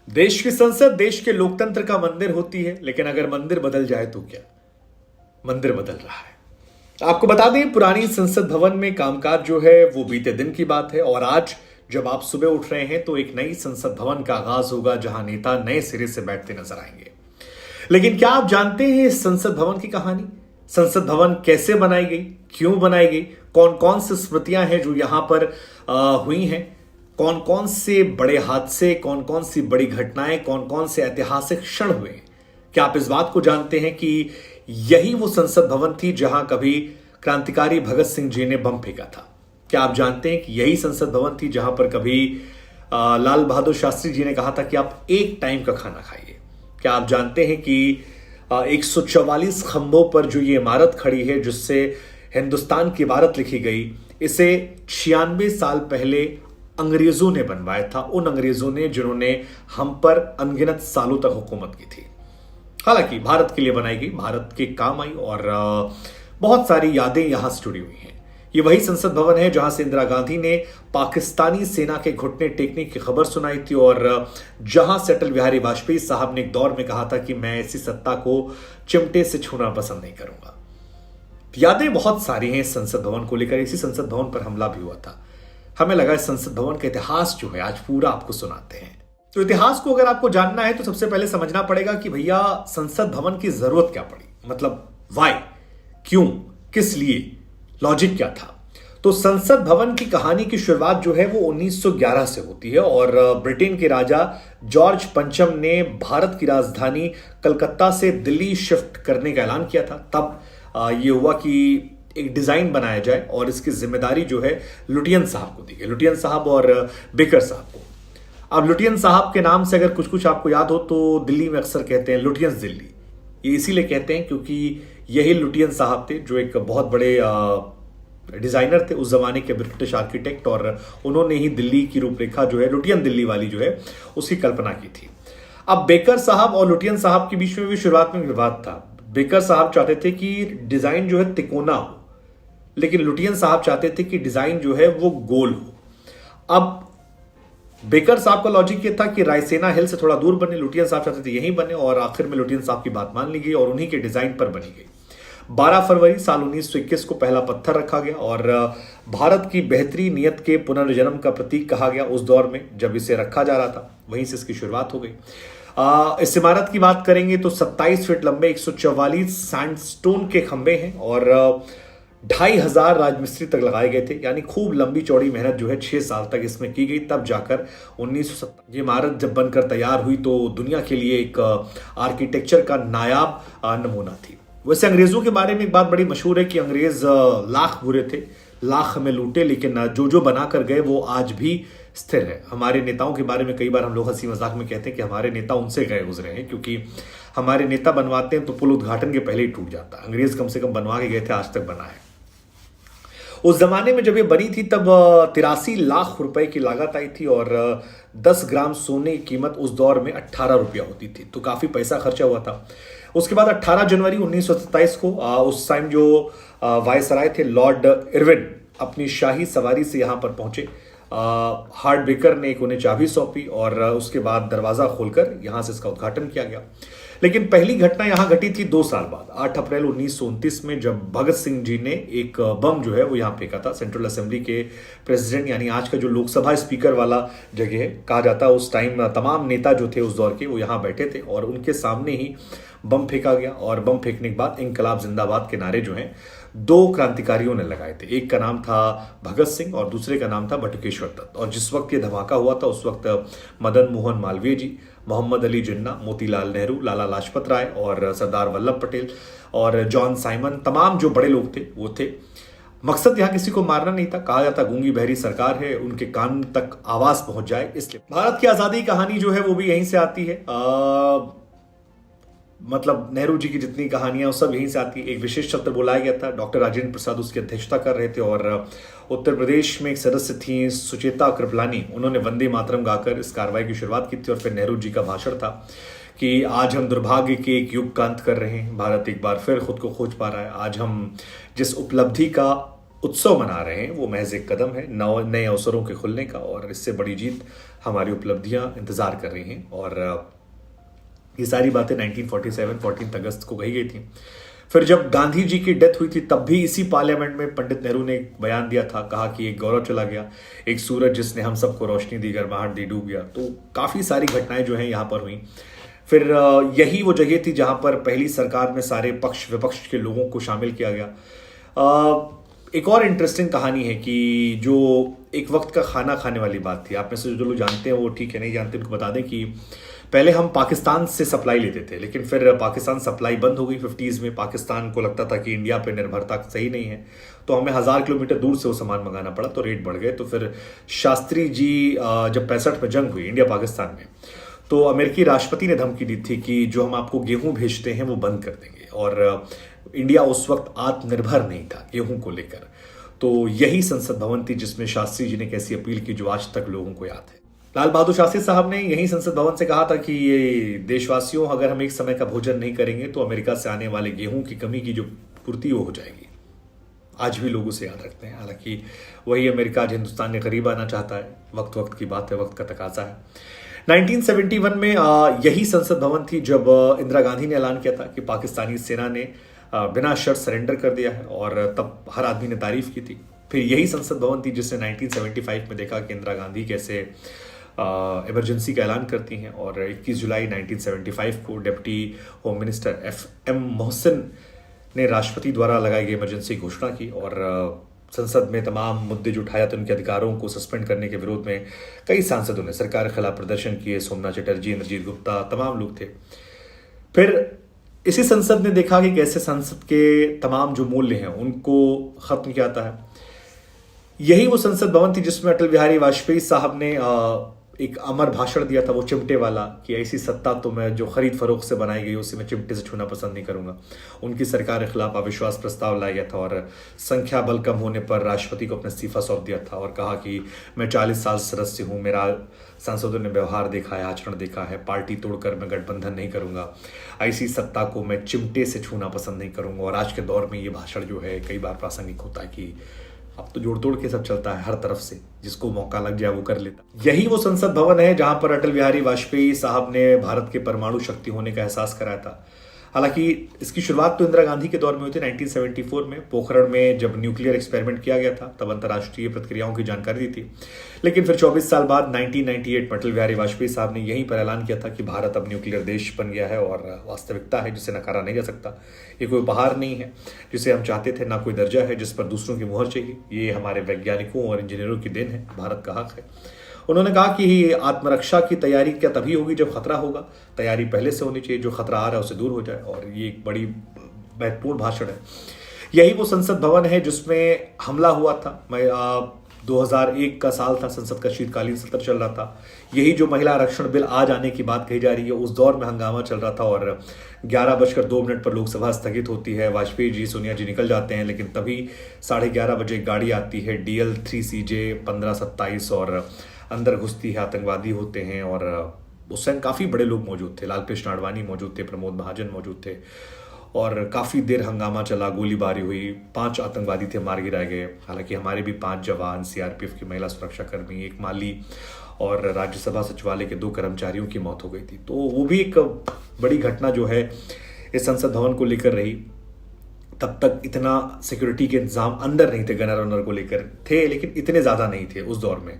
देश की संसद देश के लोकतंत्र का मंदिर होती है, लेकिन अगर मंदिर बदल जाए तो क्या? मंदिर बदल रहा है। आपको बता दें, पुरानी संसद भवन में कामकाज जो है वो बीते दिन की बात है और आज जब आप सुबह उठ रहे हैं तो एक नई संसद भवन का आगाज होगा जहां नेता नए सिरे से बैठते नजर आएंगे। लेकिन क्या आप जानते हैं इस संसद भवन की कहानी? संसद भवन कैसे बनाई गई, क्यों बनाई गई, कौन कौन सी स्मृतियां हैं जो यहां पर हुई हैं, कौन कौन से बड़े हादसे, कौन कौन सी बड़ी घटनाएं, कौन कौन से ऐतिहासिक क्षण हुए हैं? क्या आप इस बात को जानते हैं कि यही वो संसद भवन थी जहां कभी क्रांतिकारी भगत सिंह जी ने बम फेंका था? क्या आप जानते हैं कि यही संसद भवन थी जहां पर कभी लाल बहादुर शास्त्री जी ने कहा था कि आप एक टाइम का खाना खाइए? क्या आप जानते हैं कि 144 खंभों पर जो ये इमारत खड़ी है जिससे हिंदुस्तान की इबारत लिखी गई, इसे 96 साल पहले अंग्रेजों ने बनवाया था, उन अंग्रेजों ने जिन्होंने हम पर अनगिनत सालों तक हुकूमत की थी। हालांकि भारत के लिए बनाई गई, भारत के काम आई और बहुत सारी यादें यहां से जुड़ी हुई हैं। ये वही संसद भवन है जहां से इंदिरा गांधी ने पाकिस्तानी सेना के घुटने टेकने की खबर सुनाई थी और जहां से अटल बिहारी वाजपेयी साहब ने एक दौर में कहा था कि मैं ऐसी सत्ता को चिमटे से छूना पसंद नहीं करूंगा। यादें बहुत सारी हैं इस संसद भवन को लेकर। इसी संसद भवन पर हमला भी हुआ था। हमें लगा इस संसद भवन का इतिहास जो है आज पूरा आपको सुनाते हैं। तो इतिहास को अगर आपको जानना है तो सबसे पहले समझना पड़ेगा कि भैया संसद भवन की जरूरत क्या पड़ी, मतलब वाई, क्यों, किस लिए, लॉजिक क्या था। तो संसद भवन की कहानी की शुरुआत जो है वो 1911 से होती है और ब्रिटेन के राजा जॉर्ज पंचम ने भारत की राजधानी कलकत्ता से दिल्ली शिफ्ट करने का ऐलान किया था। तब ये हुआ कि एक डिजाइन बनाया जाए और इसकी जिम्मेदारी जो है लुटियन साहब को दी गई, लुटियन साहब और बेकर साहब को। अब लुटियन साहब के नाम से अगर कुछ कुछ आपको याद हो तो दिल्ली में अक्सर कहते हैं लुटियंस दिल्ली। ये इसीलिए कहते हैं क्योंकि यही लुटियन साहब थे जो एक बहुत बड़े डिजाइनर थे उस जमाने के, ब्रिटिश आर्किटेक्ट, और उन्होंने ही दिल्ली की रूपरेखा जो है लुटियन दिल्ली वाली जो है उसकी कल्पना की थी। अब बेकर साहब और लुटियन साहब के बीच में भी शुरुआत में विवाद था। बेकर साहब चाहते थे कि डिजाइन जो है तिकोना हो, लेकिन लुटियन साहब चाहते थे कि डिजाइन जो है वो गोल हो। अब बेकर साहब का लॉजिक ये था कि रायसेना हिल से थोड़ा दूर बने, लुटियन साहब चाहते थे यहीं बने और आखिर में लुटियन साहब की बात मान ली गई और उन्हीं के डिजाइन पर बनी गई। 12 फरवरी साल 1921 को पहला पत्थर रखा गया और भारत की बेहतरी नीयत के पुनर्जन्म का प्रतीक कहा गया उस दौर में जब इसे रखा जा रहा था। वहीं से इसकी शुरुआत हो गई। इस इमारत की बात करेंगे तो 27 फीट लंबे 144 सैंडस्टोन के खंभे हैं और 2500 राजमिस्त्री तक लगाए गए थे। यानी खूब लंबी चौड़ी मेहनत जो है 6 साल तक इसमें की गई। तब जाकर 1970 ये इमारत जब बनकर तैयार हुई तो दुनिया के लिए एक आर्किटेक्चर का नायाब नमूना थी। वैसे अंग्रेजों के बारे में एक बात बड़ी मशहूर है कि अंग्रेज लाख बुरे थे, लाख हमें लूटे, लेकिन जो जो बना कर गए वो आज भी स्थिर है। हमारे नेताओं के बारे में कई बार हम लोग हंसी मजाक में कहते हैं कि हमारे नेता उनसे गए गुजरे हैं, क्योंकि हमारे नेता बनवाते हैं तो पुल उद्घाटन के पहले ही टूट जाता। अंग्रेज कम से कम बनवा के गए थे, आज तक बना है। उस जमाने में जब ये बनी थी तब 83 लाख रुपए की लागत आई थी और 10 ग्राम सोने की कीमत उस दौर में 18 रुपया होती थी, तो काफी पैसा खर्चा हुआ था। उसके बाद 18 जनवरी 1927 को उस टाइम जो वायसराय थे लॉर्ड इरविन अपनी शाही सवारी से यहां पर पहुंचे। हार्ड बेकर ने एक उन्हें चाबी सौंपी और उसके बाद दरवाजा खोलकर यहां से इसका उद्घाटन किया गया। लेकिन पहली घटना यहां घटी थी 2 साल बाद, 8 अप्रैल 1929 में, जब भगत सिंह जी ने एक बम जो है वो यहां फेंका था। सेंट्रल असेंबली के प्रेसिडेंट, यानी आज का जो लोकसभा स्पीकर वाला जगह है कहा जाता है, उस टाइम तमाम नेता जो थे उस दौर के वो यहां बैठे थे और उनके सामने ही बम फेंका गया। और बम फेंकने के बाद इनकलाब जिंदाबाद के नारे जो हैं 2 क्रांतिकारियों ने लगाए थे। एक का नाम था भगत सिंह और दूसरे का नाम था बटुकेश्वर दत्त। और जिस वक्त ये धमाका हुआ था उस वक्त मदन मोहन मालवीय जी, मोहम्मद अली जिन्ना, मोतीलाल नेहरू, लाला लाजपत राय और सरदार वल्लभ पटेल और जॉन साइमन, तमाम जो बड़े लोग थे वो थे। मकसद यहाँ किसी को मारना नहीं था। कहा जाता गूंगी बहरी सरकार है, उनके कान तक आवाज पहुंच जाए, इसलिए। भारत की आजादी कहानी जो है वो भी यहीं से आती है। मतलब नेहरू जी की जितनी कहानियां सब यहीं से आती है। एक विशेष सत्र बुलाया गया था, डॉक्टर राजेंद्र प्रसाद उसकी अध्यक्षता कर रहे थे और उत्तर प्रदेश में एक सदस्य थी सुचेता कृपलानी, उन्होंने वंदे मातरम गाकर इस कार्रवाई की शुरुआत की थी। और फिर नेहरू जी का भाषण था कि आज हम दुर्भाग्य के एक युग का अंत कर रहे हैं, भारत एक बार फिर खुद को खोज पा रहा है। आज हम जिस उपलब्धि का उत्सव मना रहे हैं वो महज एक कदम है नए अवसरों के खुलने का, और इससे बड़ी जीत हमारी उपलब्धियां इंतजार कर रही हैं। और ये सारी बातें 1947 14 अगस्त को कही गई थी। फिर जब गांधी जी की डेथ हुई थी तब भी इसी पार्लियामेंट में पंडित नेहरू ने एक बयान दिया था, कहा कि एक गौरव चला गया, एक सूरज जिसने हम सबको रोशनी दी, गर्माहट दी, डूब गया। तो काफ़ी सारी घटनाएं जो हैं यहाँ पर हुई। फिर यही वो जगह थी जहां पर पहली सरकार में सारे पक्ष विपक्ष के लोगों को शामिल किया गया। एक और इंटरेस्टिंग कहानी है कि जो एक वक्त का खाना खाने वाली बात थी, आप में से जो लोग जानते हैं वो ठीक है, नहीं जानते उनको बता दें कि पहले हम पाकिस्तान से सप्लाई लेते थे, लेकिन फिर पाकिस्तान सप्लाई बंद हो गई 50s में। पाकिस्तान को लगता था कि इंडिया पे निर्भरता सही नहीं है, तो हमें 1000 किलोमीटर दूर से वो सामान मंगाना पड़ा, तो रेट बढ़ गए। तो फिर शास्त्री जी जब 65 में जंग हुई इंडिया पाकिस्तान में, तो अमेरिकी राष्ट्रपति ने धमकी दी थी कि जो हम आपको गेहूं भेजते हैं वो बंद कर देंगे। और इंडिया उस वक्त आत्मनिर्भर नहीं था गेहूं को लेकर। तो यही संसद भवन थी जिसमें शास्त्री जी ने कैसी अपील की जो आज तक लोगों को याद है। लाल बहादुर शास्त्री साहब ने यही संसद भवन से कहा था कि ये देशवासियों, अगर हम एक समय का भोजन नहीं करेंगे तो अमेरिका से आने वाले गेहूं की कमी की जो पूर्ति वो हो जाएगी। आज भी लोग उसे याद रखते हैं। हालांकि वही अमेरिका आज हिंदुस्तान के करीब आना चाहता है। वक्त वक्त की बात है, वक्त का तकाजा है। 1971 में यही संसद भवन थी जब इंदिरा गांधी ने ऐलान किया था कि पाकिस्तानी सेना ने बिना शर्त सरेंडर कर दिया है, और तब हर आदमी ने तारीफ की थी। फिर यही संसद भवन थी जिसने 1975 में देखा कि इंदिरा गांधी कैसे इमरजेंसी का ऐलान करती हैं, और 21 जुलाई 1975 को deputy home minister FM Mohsin ने राष्ट्रपति द्वारा लगाई गई इमरजेंसी घोषणा की। और संसद में तमाम मुद्दे जो उठाए थे उनके अधिकारों को सस्पेंड करने के विरोध में कई सांसदों ने सरकार के खिलाफ प्रदर्शन किए। सोमनाथ चटर्जी, इंद्रजीत गुप्ता, तमाम लोग थे। फिर इसी संसद ने देखा कि कैसे संसद के तमाम जो मूल्य हैं उनको खत्म किया जाता है। यही वो संसद भवन थी जिसमें अटल बिहारी वाजपेयी साहब ने एक अमर भाषण दिया था, वो चिमटे वाला, कि ऐसी सत्ता तो मैं जो खरीद फरोख्त से बनाई गई उसे मैं चिमटे से छूना पसंद नहीं करूंगा। उनकी सरकार के खिलाफ अविश्वास प्रस्ताव लाया गया था, और संख्या बल कम होने पर राष्ट्रपति को अपना इस्तीफा सौंप दिया था, और कहा कि मैं 40 साल सदस्य हूं, मेरा सांसदों ने व्यवहार देखा है, आचरण देखा है, पार्टी तोड़कर मैं गठबंधन नहीं करूंगा, ऐसी सत्ता को मैं चिमटे से छूना पसंद नहीं करूंगा। और आज के दौर में ये भाषण जो है कई बार प्रासंगिक होता है कि अब तो जोड़ तोड़ के सब चलता है, हर तरफ से जिसको मौका लग जाए वो कर लेता। यही वो संसद भवन है जहां पर अटल बिहारी वाजपेयी साहब ने भारत के परमाणु शक्ति होने का एहसास कराया था। हालांकि इसकी शुरुआत तो इंदिरा गांधी के दौर में हुई थी 1974 में, पोखरण में जब न्यूक्लियर एक्सपेरिमेंट किया गया था, तब अंतर्राष्ट्रीय प्रतिक्रियाओं की जानकारी दी थी। लेकिन फिर 24 साल बाद 1998 में अटल बिहारी वाजपेयी साहब ने यहीं पर ऐलान किया था कि भारत अब न्यूक्लियर देश बन गया है, और वास्तविकता है जिसे नकारा नहीं जा सकता। ये कोई उपहार नहीं है जिसे हम चाहते थे, ना कोई दर्जा है जिस पर दूसरों की मुहर चाहिए। ये हमारे वैज्ञानिकों और इंजीनियरों की देन है, भारत का हक है। उन्होंने कहा कि आत्मरक्षा की तैयारी क्या तभी होगी जब खतरा होगा, तैयारी पहले से होनी चाहिए, जो खतरा आ रहा है उसे दूर हो जाए। और ये एक बड़ी महत्वपूर्ण भाषण है। यही वो संसद भवन है जिसमें हमला हुआ था। 2001 का साल था, संसद का शीतकालीन सत्र चल रहा था। यही जो महिला आरक्षण बिल आज आने की बात कही जा रही है, उस दौर में हंगामा चल रहा था, और 11:02 पर लोकसभा स्थगित होती है। वाजपेयी जी, सोनिया जी निकल जाते हैं, लेकिन तभी 11:30 बजे गाड़ी आती है DL 3CJ 1527, और अंदर घुसती है, आतंकवादी होते हैं। और उस टाइम काफ़ी बड़े लोग मौजूद थे, लालकृष्ण आडवाणी मौजूद थे, प्रमोद महाजन मौजूद थे, और काफ़ी देर हंगामा चला, गोलीबारी हुई, 5 आतंकवादी थे, मार गिराए गए। हालांकि हमारे भी 5 जवान, CRPF की महिला सुरक्षाकर्मी, एक माली और राज्यसभा सचिवालय के 2 कर्मचारियों की मौत हो गई थी। तो वो भी एक बड़ी घटना जो है इस संसद भवन को लेकर रही। तब तक इतना सिक्योरिटी के इंतजाम अंदर नहीं थे, गनर वनर को लेकर थे, लेकिन इतने ज़्यादा नहीं थे उस दौर में।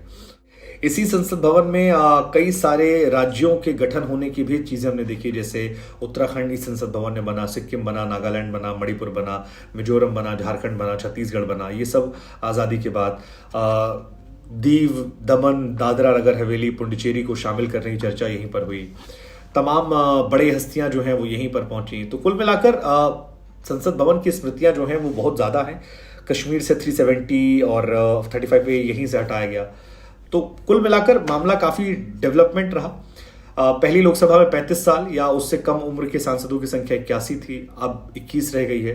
इसी संसद भवन में कई सारे राज्यों के गठन होने की भी चीज़ें हमने देखी, जैसे उत्तराखंड इस संसद भवन में बना, सिक्किम बना, नागालैंड बना, मणिपुर बना, मिजोरम बना, झारखंड बना, छत्तीसगढ़ बना। ये सब आज़ादी के बाद दीव, दमन, दादरा नगर हवेली, पुडुचेरी को शामिल करने की चर्चा यहीं पर हुई। तमाम बड़ी हस्तियां जो हैं वो यहीं पर पहुंची। तो कुल मिलाकर संसद भवन की स्मृतियां जो हैं वो बहुत ज़्यादा हैं। कश्मीर से 370 और 35 यहीं से हटाया गया। तो कुल मिलाकर मामला काफ़ी डेवलपमेंट रहा। पहली लोकसभा में 35 साल या उससे कम उम्र के सांसदों की संख्या 81 थी, अब 21 रह गई है।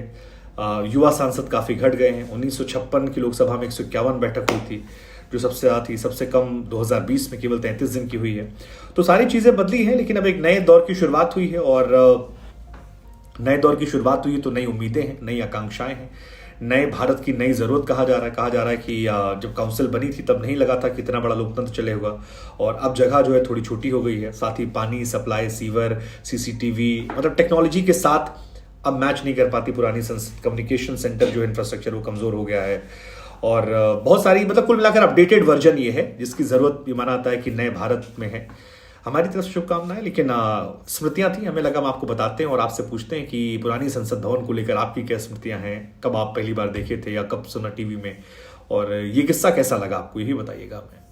युवा सांसद काफ़ी घट गए हैं। 1956 की लोकसभा में 151 बैठक हुई थी, जो सबसे ज़्यादा थी। सबसे कम 2020 में केवल 33 दिन की हुई है। तो सारी चीज़ें बदली हैं, लेकिन अब एक नए दौर की शुरुआत हुई है, और नए दौर की शुरुआत हुई तो नई उम्मीदें हैं, नई आकांक्षाएं हैं, नए भारत की नई ज़रूरत कहा जा रहा है कि जब काउंसिल बनी थी तब नहीं लगा था कि इतना बड़ा लोकतंत्र चलेगा, और अब जगह जो है थोड़ी छोटी हो गई है। साथ ही पानी सप्लाई, सीवर, सीसीटीवी, मतलब टेक्नोलॉजी के साथ अब मैच नहीं कर पाती पुरानी संसद। कम्युनिकेशन सेंटर जो इंफ्रास्ट्रक्चर वो कमज़ोर हो गया है, और बहुत सारी, मतलब कुल मिलाकर अपडेटेड वर्जन ये है जिसकी ज़रूरत भी माना आता है कि नए भारत में है। हमारी तरफ से शुभकामनाएं। लेकिन स्मृतियां थी, हमें लगा हम आपको बताते हैं और आपसे पूछते हैं कि पुरानी संसद भवन को लेकर आपकी क्या स्मृतियां हैं, कब आप पहली बार देखे थे या कब सुना टीवी में, और ये किस्सा कैसा लगा आपको, यही बताइएगा हमें।